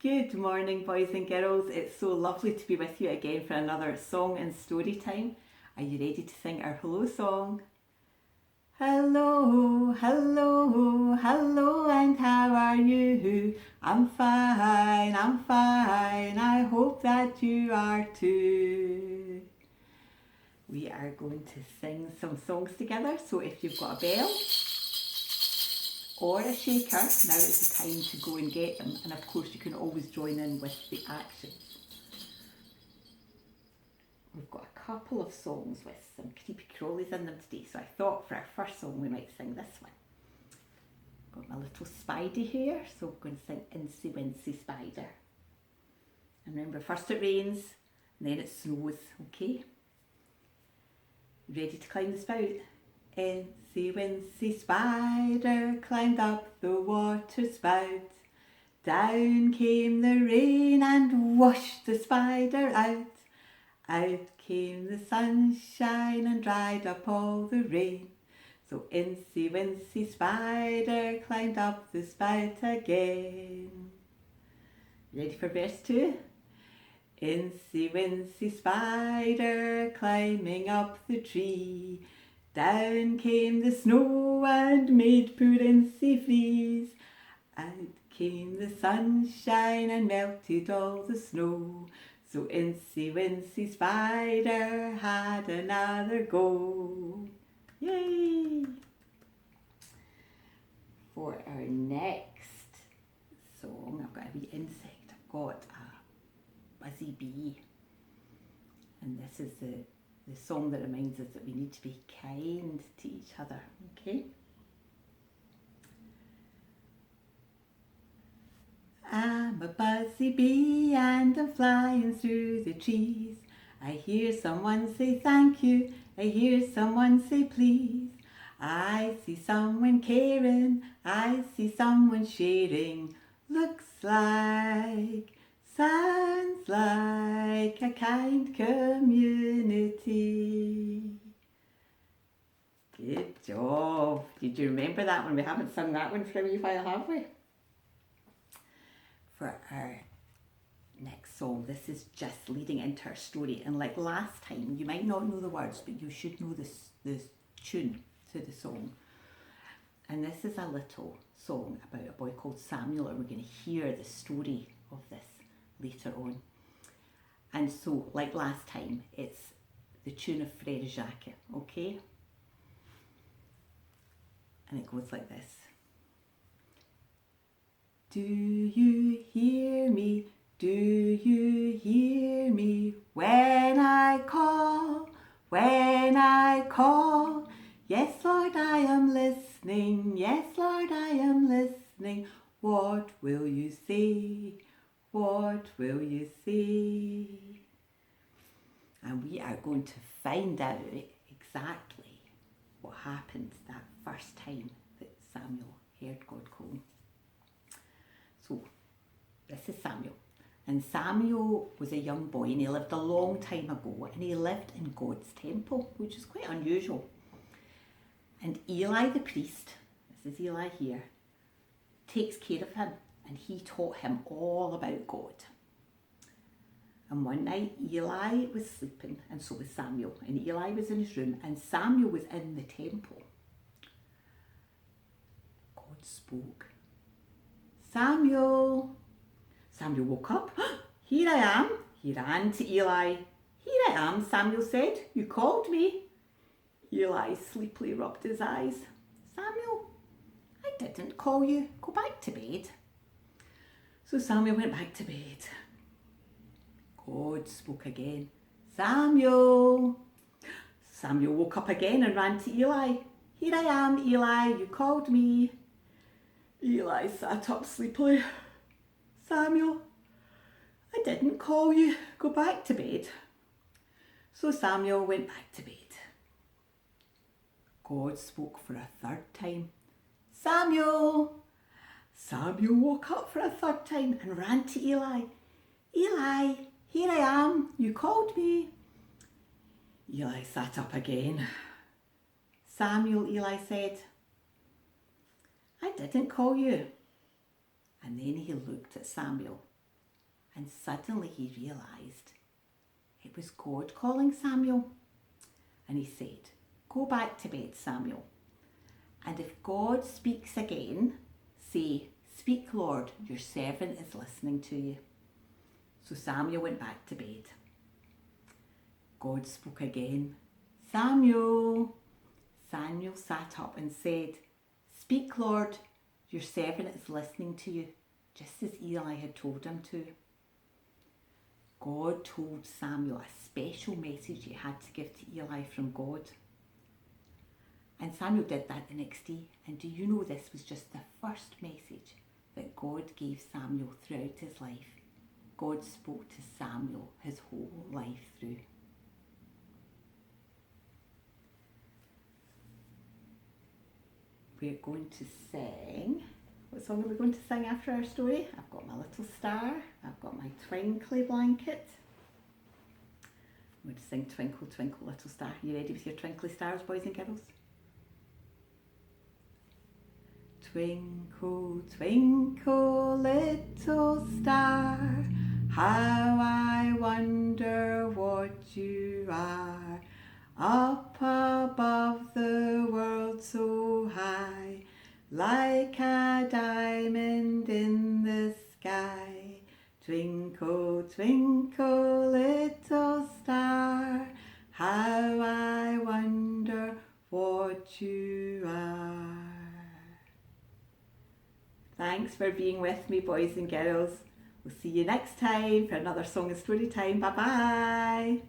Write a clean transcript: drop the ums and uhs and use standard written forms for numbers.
Good morning, boys and girls. It's so lovely to be with you again for another song and story time. Are you ready to sing our hello song? Hello, hello, hello, and how are you? I'm fine, I hope that you are too. We are going to sing some songs together, so if you've got a bell or a shaker, now is the time to go and get them, and of course you can always join in with the actions. We've got a couple of songs with some creepy crawlies in them today, so I thought for our first song we might sing this one. Got my little Spidey here, so we're going to sing Incy Wincy Spider. And remember, first it rains and then it snows, okay? Ready to climb the spout? Incy Wincy Spider climbed up the water spout. Down came the rain and washed the spider out. Out came the sunshine and dried up all the rain. So Incy Wincy Spider climbed up the spout again. Ready for verse 2? Incy Wincy Spider climbing up the tree. Down came the snow and made poor Incy freeze. Out came the sunshine and melted all the snow. So Incy Wincy Spider had another go. Yay! For our next song, I've got a wee insect. I've got a buzzy bee. And this is the song that reminds us that we need to be kind to each other, okay? I'm a buzzy bee and I'm flying through the trees. I hear someone say thank you, I hear someone say please. I see someone caring, I see someone sharing. Looks like, sounds like a kind community. Good job. Did you remember that one? We haven't sung that one for a wee while, have we? For our next song, this is just leading into our story, and like last time, you might not know the words, but you should know the tune to the song. And this is a little song about a boy called Samuel, and we're going to hear the story of this later on. And so, like last time, it's the tune of Frere Jacques, okay? And it goes like this. Do you hear me? Do you hear me when I call? When I call? Yes, Lord, I am listening. Yes, Lord, I am listening. What will you say? What will you say? And we are going to find out exactly what happened that first time that Samuel heard God call. So, this is Samuel. And Samuel was a young boy and he lived a long time ago, and he lived in God's temple, which is quite unusual. And Eli the priest, this is Eli here, takes care of him, and he taught him all about God. And one night Eli was sleeping and so was Samuel, and Eli was in his room and Samuel was in the temple. God spoke. Samuel. Samuel woke up. Here I am. He ran to Eli. Here I am, Samuel said. You called me. Eli sleepily rubbed his eyes. Samuel, I didn't call you. Go back to bed. So Samuel went back to bed. God spoke again. Samuel. Samuel woke up again and ran to Eli. Here I am, Eli. You called me. Eli sat up sleepily. Samuel, I didn't call you. Go back to bed. So Samuel went back to bed. God spoke for a third time. Samuel. Samuel woke up for a third time and ran to Eli. Eli, here I am. You called me. Eli sat up again. Samuel, Eli said, I didn't call you. And then he looked at Samuel And suddenly he realised it was God calling Samuel. And he said, "Go back to bed, Samuel. And if God speaks again, say, 'Speak, Lord, your servant is listening to you.'" So Samuel went back to bed. God spoke again. "Samuel." Samuel sat up and said, "Speak, Lord, your servant is listening to you," just as Eli had told him to. God told Samuel a special message he had to give to Eli from God. And Samuel did that the next day. And do you know this was just the first message that God gave Samuel throughout his life? God spoke to Samuel his whole life through. We're going to sing. What song are we going to sing after our story? I've got my little star. I've got my twinkly blanket. I'm going to sing Twinkle, Twinkle, Little Star. You ready with your twinkly stars, boys and girls? Twinkle, twinkle, little star, how I wonder what you are. Up above the world so high, like a diamond in the sky. Twinkle, twinkle, little star, how I wonder what you are. Thanks for being with me, boys and girls. We'll see you next time for another Song and Story Time. Bye bye.